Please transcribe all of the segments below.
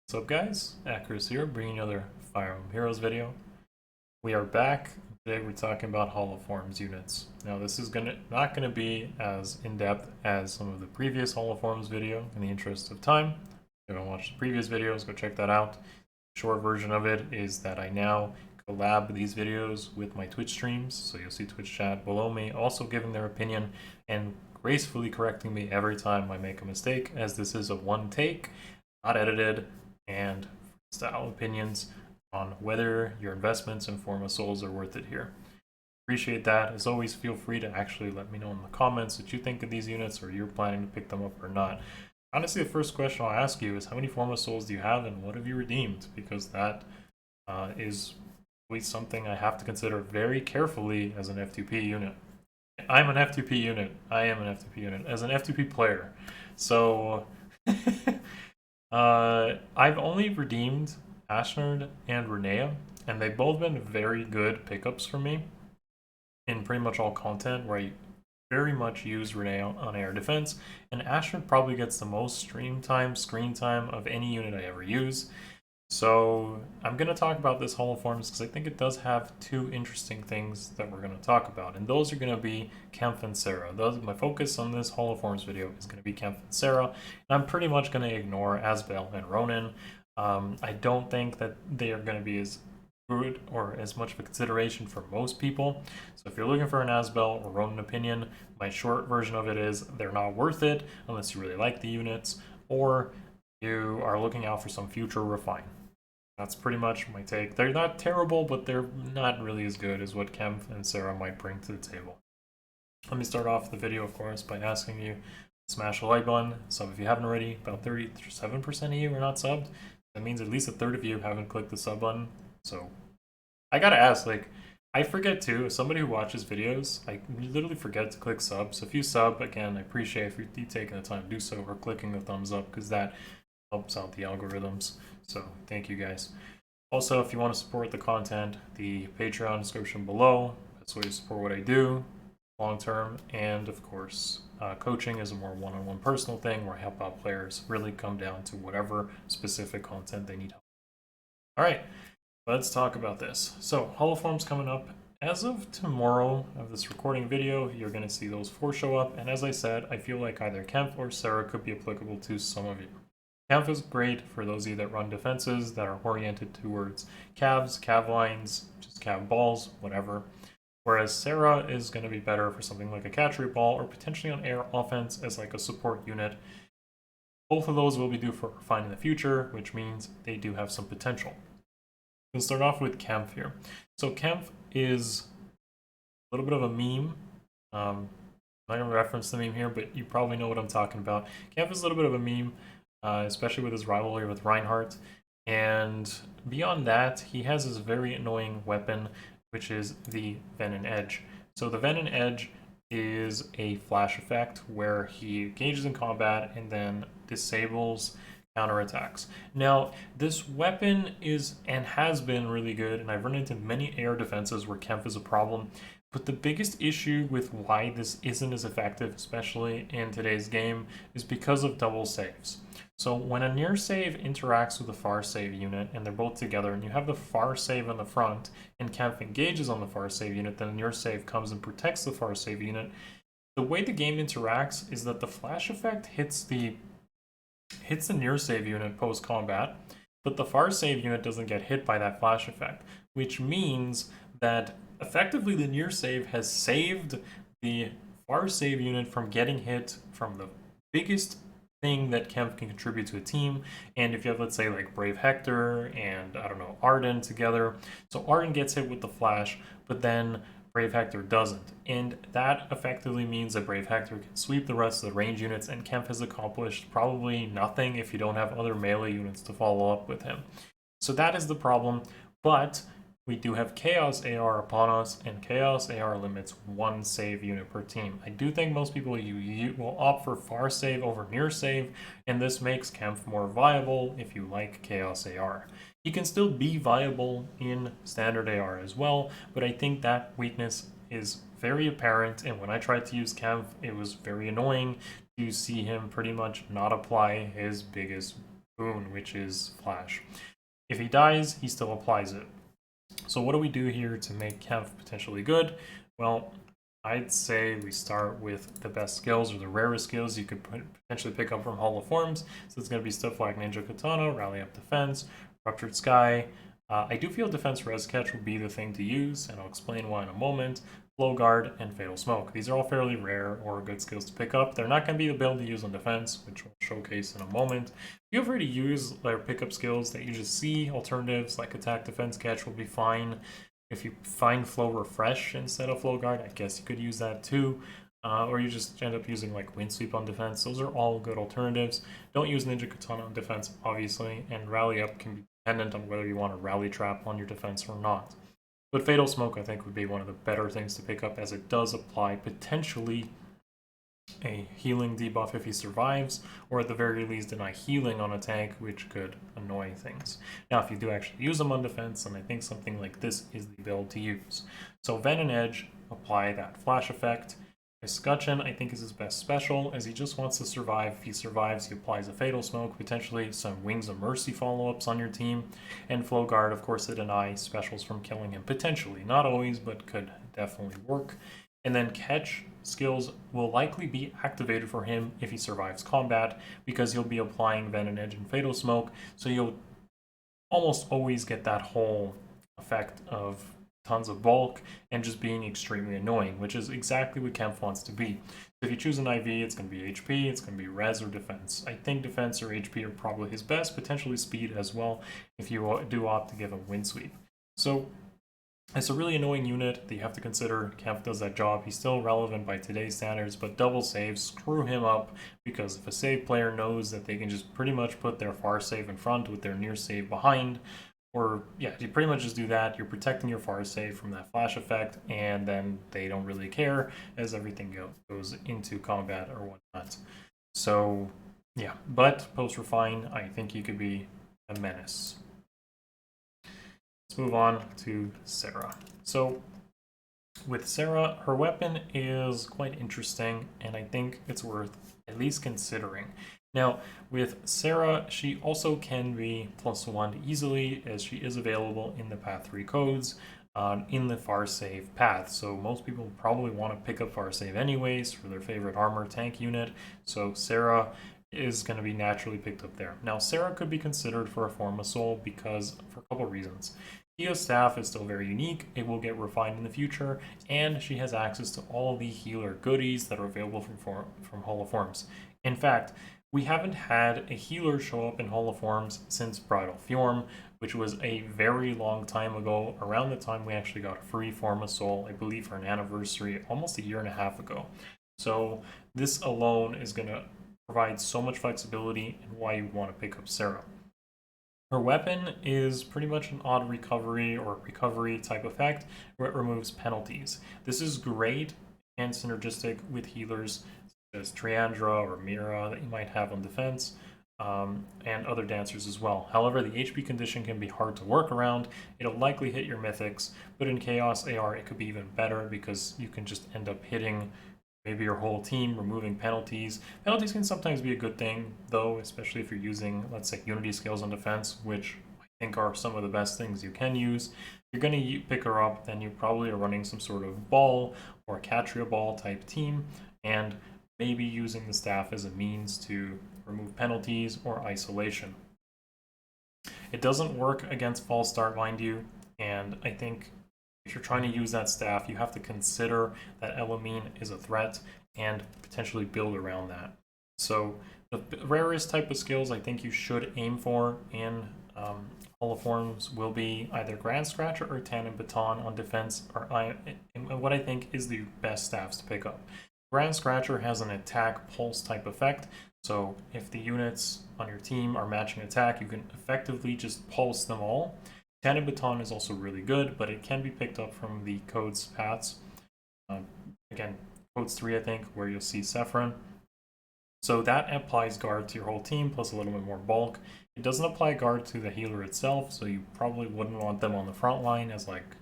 What's up guys, Akariss here, bringing another Fire Emblem Heroes video. We are back. Today we're talking about Holoforms units. Now this is not gonna be as in-depth as some of the previous Holoforms video in the interest of time. If you haven't watched the previous videos, go check that out. The short version of it is that I now collab these videos with my Twitch streams, so you'll see Twitch chat below me also giving their opinion and gracefully correcting me every time I make a mistake, as this is a one take, not edited, and style opinions on whether your investments in Forma Souls are worth it here. Appreciate that. As always, feel free to actually let me know in the comments what you think of these units, or you're planning to pick them up or not. Honestly, the first question I'll ask you is how many Forma Souls do you have and what have you redeemed? Because that is always something I have to consider very carefully as an F2P unit. I'm an F2P unit. I am an F2P unit as an F2P player. So I've only redeemed Ashnard and Renea, and they've both been very good pickups for me in pretty much all content where I very much use Renea on air defense, and Ashnard probably gets the most screen time of any unit I ever use. So I'm going to talk about this Holoforms because I think it does have two interesting things that we're going to talk about, and those are going to be Kempf and Sara. My focus on this Holoforms video is going to be Kempf and Sara, and I'm pretty much going to ignore Asbel and Ronan. I don't think that they are going to be as good or as much of a consideration for most people. So if you're looking for an Asbel or Ronan opinion, my short version of it is they're not worth it unless you really like the units, or you are looking out for some future refine. That's pretty much my take. They're not terrible, but they're not really as good as what Kempf and Sara might bring to the table. Let me start off the video, of course, by asking you to smash a like button. Sub if you haven't already. About 37% of you are not subbed. That means at least a third of you haven't clicked the sub button. So I gotta ask, like, I forget too, as somebody who watches videos, I literally forget to click sub. So if you sub, again, I appreciate if you're taking the time to do so, or clicking the thumbs up, because that helps out the algorithms. So thank you guys. Also, if you want to support the content, the Patreon description below. That's the way to support what I do long term. And of course, coaching is a more one-on-one personal thing where I help out players really come down to whatever specific content they need help. All right, let's talk about this. So Holoforms coming up. As of tomorrow of this recording video, you're going to see those 4 show up. And as I said, I feel like either Kempf or Sara could be applicable to some of you. Kempf is great for those of you that run defenses that are oriented towards calves, cav lines, just cav balls, whatever. Whereas Sara is going to be better for something like a catchery ball or potentially on air offense as like a support unit. Both of those will be due for refine in the future, which means they do have some potential. We'll start off with Kempf here. So Kempf is a little bit of a meme. I'm not going to reference the meme here, but you probably know what I'm talking about. Kempf is a little bit of a meme. Especially with his rivalry with Reinhardt. And beyond that, he has this very annoying weapon, which is the Venom Edge. So the Venom Edge is a flash effect where he engages in combat and then disables counterattacks. Now, this weapon is and has been really good, and I've run into many air defenses where Kempf is a problem. But the biggest issue with why this isn't as effective, especially in today's game, is because of double saves. So when a near save interacts with a far save unit and they're both together and you have the far save on the front and Kempf engages on the far save unit, then the near save comes and protects the far save unit. The way the game interacts is that the flash effect hits the near save unit post combat, but the far save unit doesn't get hit by that flash effect, which means that effectively the near save has saved the far save unit from getting hit from the biggest thing that Kempf can contribute to a team. And if you have, let's say, like Brave Hector and, I don't know, Arden together, so Arden gets hit with the flash, but then Brave Hector doesn't. And that effectively means that Brave Hector can sweep the rest of the range units, and Kempf has accomplished probably nothing if you don't have other melee units to follow up with him. So that is the problem, but we do have Chaos AR upon us, and Chaos AR limits 1 save unit per team. I do think most people you will opt for far save over near save, and this makes Kempf more viable if you like Chaos AR. He can still be viable in standard AR as well, but I think that weakness is very apparent, and when I tried to use Kempf, it was very annoying to see him pretty much not apply his biggest boon, which is Flash. If he dies, he still applies it. So what do we do here to make Kempf potentially good? Well, I'd say we start with the best skills or the rarest skills you could potentially pick up from Hall of Forms. So it's going to be stuff like Ninja Katana, Rally Up Defense, Ruptured Sky. I do feel Defense Res Catch would be the thing to use, and I'll explain why in a moment. Flow Guard, and Fatal Smoke. These are all fairly rare or good skills to pick up. They're not going to be the build to use on defense, which we'll showcase in a moment. Feel free to use or pick up skills that you just see. Alternatives like Attack, Defense, Catch will be fine. If you find Flow Refresh instead of Flow Guard, I guess you could use that too. Or you just end up using like Wind Sweep on defense. Those are all good alternatives. Don't use Ninja Katana on defense, obviously, and Rally Up can be dependent on whether you want to Rally Trap on your defense or not. But Fatal Smoke, I think, would be one of the better things to pick up, as it does apply potentially a healing debuff if he survives, or at the very least deny healing on a tank, which could annoy things. Now, if you do actually use them on defense, then I think something like this is the build to use. So Venom Edge, apply that flash effect. Escutcheon, I think, is his best special, as he just wants to survive. If he survives, he applies a Fatal Smoke, potentially some Wings of Mercy follow-ups on your team, and Flow Guard, of course, to deny specials from killing him, potentially. Not always, but could definitely work. And then Catch skills will likely be activated for him if he survives combat, because he'll be applying Venom Edge and Fatal Smoke, so you'll almost always get that whole effect of tons of bulk and just being extremely annoying, which is exactly what Kempf wants to be. So if you choose an IV, it's going to be HP, it's going to be res or defense. I think defense or HP are probably his best, potentially speed as well, if you do opt to give him Wind Sweep. So it's a really annoying unit that you have to consider. Kempf does that job. He's still relevant by today's standards, but double saves screw him up, because if a save player knows that they can just pretty much put their far save in front with their near save behind, or yeah, you pretty much just do that. You're protecting your far save from that flash effect, and then they don't really care as everything goes into combat or whatnot. So yeah, but post refine, I think he could be a menace. Let's move on to Sara. So with Sara, her weapon is quite interesting, and I think it's worth at least considering. Now, with Sara, she also can be +1 easily, as she is available in the Path 3 codes in the Far Save path. So most people probably want to pick up Far Save anyways for their favorite armor tank unit. So Sara is going to be naturally picked up there. Now, Sara could be considered for a Form of Soul for a couple reasons. Hea's staff is still very unique, it will get refined in the future, and she has access to all the healer goodies that are available from Hall of Forms. In fact, we haven't had a healer show up in Hall of Forms since Bridal Fjorm, which was a very long time ago, around the time we actually got a free Form of Soul, I believe for an anniversary, almost a year and a half ago. So this alone is going to provide so much flexibility and why you want to pick up Sara. Her weapon is pretty much an odd recovery or recovery type effect where it removes penalties. This is great and synergistic with healers such as Triandra or Mira that you might have on defense, and other dancers as well. However, the HP condition can be hard to work around. It'll likely hit your mythics, but in Chaos AR it could be even better, because you can just end up hitting maybe your whole team, removing penalties. Penalties can sometimes be a good thing, though, especially if you're using, let's say, Unity skills on defense, which I think are some of the best things you can use. If you're going to pick her up, then you probably are running some sort of ball or Catria ball type team, and maybe using the staff as a means to remove penalties or isolation. It doesn't work against false start, mind you, and I think if you're trying to use that staff, you have to consider that Elamine is a threat and potentially build around that. So the rarest type of skills I think you should aim for in Hall of Forms will be either Grand Scratcher or Tandem Baton on defense, or what I think is the best staffs to pick up. Grand Scratcher has an attack pulse type effect, so if the units on your team are matching attack, you can effectively just pulse them all. Tandem Baton is also really good, but it can be picked up from the codes paths. Again, codes 3, I think, where you'll see Sephron. So that applies guard to your whole team, plus a little bit more bulk. It doesn't apply guard to the healer itself, so you probably wouldn't want them on the front line as like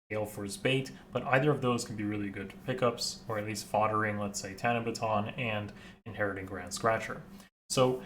Gale Force bait, but either of those can be really good pickups, or at least foddering, let's say, Tandem Baton and inheriting Grand Scratcher. So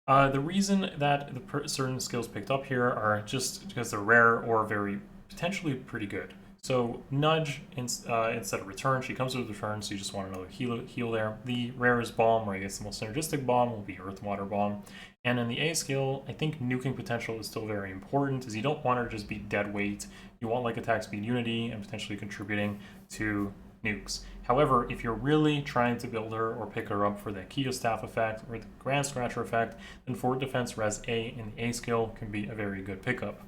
The reason that certain skills picked up here are just because they're rare or very potentially pretty good. So Nudge instead of Return, she comes with Return, so you just want another heal there. The rarest bomb, or I guess the most synergistic bomb, will be Earth Water Bomb. And in the A skill, I think nuking potential is still very important, as you don't want her to just be dead weight. You want like attack speed unity and potentially contributing to nukes. However, if you're really trying to build her or pick her up for the Keo Staff effect or the Grand Scratcher effect, then Fort Defense Res A in the A skill can be a very good pickup.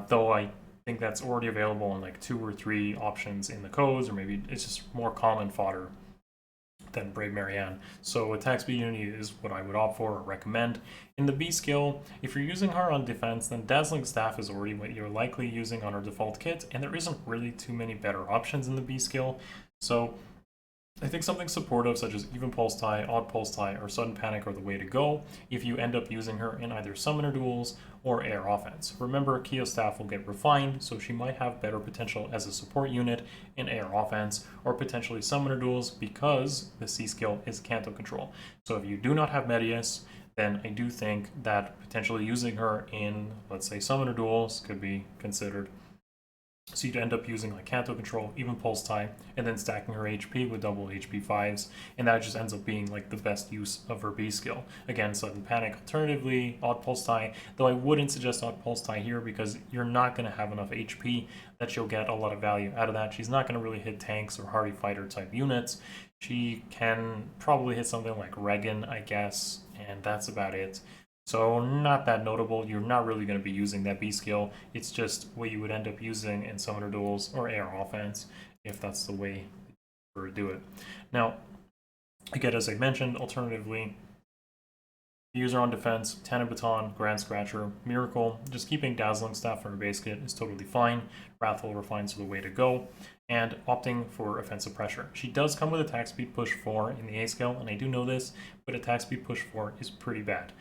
Though I think that's already available in like 2 or 3 options in the codes, or maybe it's just more common fodder than Brave Marianne. So attack speed unity is what I would opt for or recommend. In the B skill, if you're using her on defense, then Dazzling Staff is already what you're likely using on her default kit, and there isn't really too many better options in the B skill. So I think something supportive such as Even Pulse Tie, Odd Pulse Tie, or Sudden Panic are the way to go if you end up using her in either Summoner Duels or Air Offense. Remember, Keo Staff will get refined, so she might have better potential as a support unit in Air Offense or potentially Summoner Duels because the C skill is Canto Control. So if you do not have Medius, then I do think that potentially using her in, let's say, Summoner Duels could be considered. So you'd end up using like Canto Control, Even Pulse Tie, and then stacking her HP with double HP 5s, and that just ends up being like the best use of her B skill. Again, Sudden Panic alternatively, Odd Pulse Tie, though I wouldn't suggest Odd Pulse Tie here because you're not going to have enough HP that you'll get a lot of value out of that. She's not going to really hit tanks or hardy fighter type units. She can probably hit something like Regan, I guess, and that's about it. So not that notable. You're not really going to be using that B skill. It's just what you would end up using in Summoner Duels or Air Offense if that's the way to do it. Now, again, as I mentioned, alternatively, user on defense, Tannin Baton, Grand Scratcher, Miracle, just keeping Dazzling Staff from her base kit is totally fine. Wrathful Refines are the way to go. And opting for offensive pressure. She does come with attack speed push 4 in the A skill, and I do know this, but attack speed push 4 is pretty bad.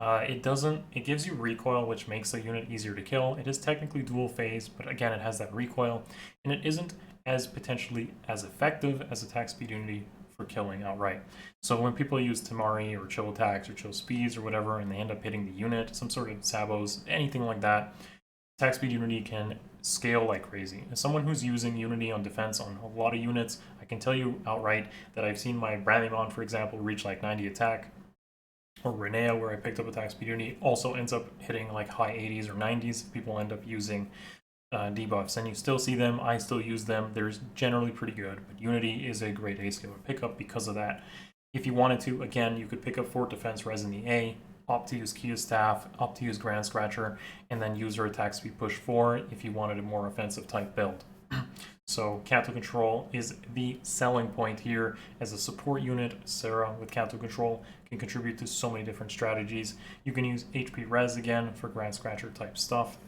It gives you recoil, which makes the unit easier to kill. It is technically dual phase, but again, it has that recoil, and it isn't as potentially as effective as attack speed unity for killing outright. So when people use Tamari or chill attacks or chill speeds or whatever, and they end up hitting the unit, some sort of sabos, anything like that, attack speed unity can scale like crazy. As someone who's using unity on defense on a lot of units, I can tell you outright that I've seen my Bramimon, for example, reach like 90 attack, or Renea, where I picked up attack speed unity, also ends up hitting like high 80s or 90s. People end up using debuffs, and you still see them. I still use them. They're generally pretty good, but Unity is a great A skill to pick up because of that. If you wanted to, again, you could pick up Fort Defense Res in the A, opt to use Keo Staff, opt to use Grand Scratcher, and then use her attack speed push 4 if you wanted a more offensive type build. So Canto Control is the selling point here. As a support unit, Sara with Canto Control can contribute to so many different strategies. You can use HP Res again for Grand Scratcher type stuff.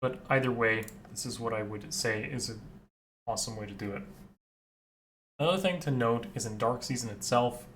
But either way, this is what I would say is an awesome way to do it. Another thing to note is in Dark Season itself,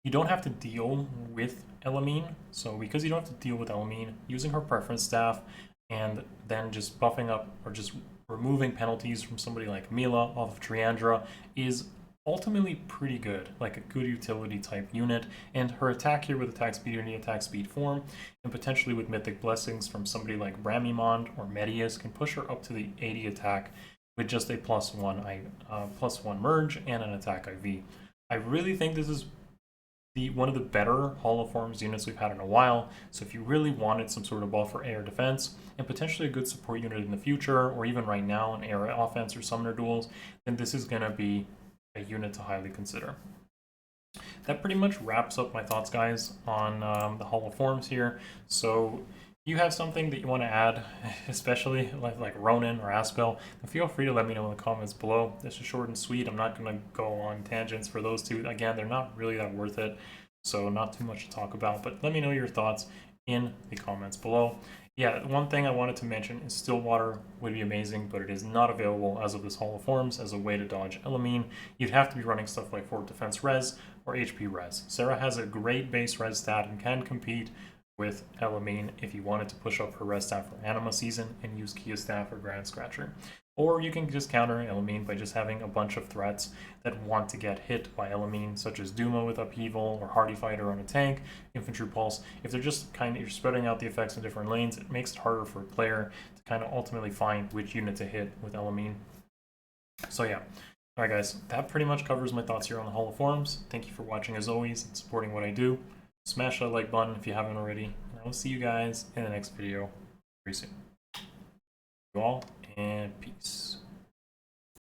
you don't have to deal with Elamine. So because you don't have to deal with Elamine, using her preference staff and then just buffing up or just removing penalties from somebody like Mila off of Triandra is ultimately pretty good, like a good utility type unit, and her attack here with attack speed unity, attack speed form, and potentially with mythic blessings from somebody like Bramimond or Medius can push her up to the 80 attack with just a +1 merge and an attack IV. I really think this is one of the better Holoforms units we've had in a while, so if you really wanted some sort of buff for air defense, and potentially a good support unit in the future, or even right now in air offense or Summoner Duels, then this is going to be a unit to highly consider. That pretty much wraps up my thoughts, guys, on the Holoforms here. So you have something that you want to add, especially like Ronan or Asbel, then feel free to let me know in the comments below. This is short and sweet. I'm not going to go on tangents for those two. Again, they're not really that worth it, so not too much to talk about, but let me know your thoughts in the comments below. Yeah, one thing I wanted to mention is Stillwater would be amazing, but it is not available as of this Holoforms as a way to dodge Elamine. You'd have to be running stuff like Fort Defense Res or HP Res. Sara has a great base Res stat and can compete with Elamine if you wanted to push up her Res stat for Anima Season and use Keo Staff or Grand Scratcher. Or you can just counter Elamine by just having a bunch of threats that want to get hit by Elamine, such as Duma with Upheaval, or Hardy Fighter on a tank, Infantry Pulse. If they're just you're spreading out the effects in different lanes, it makes it harder for a player to kind of ultimately find which unit to hit with Elamine. So yeah. Alright guys, that pretty much covers my thoughts here on the Hall of Forums. Thank you for watching as always and supporting what I do. Smash that like button if you haven't already, and I will see you guys in the next video very soon. You all, and peace.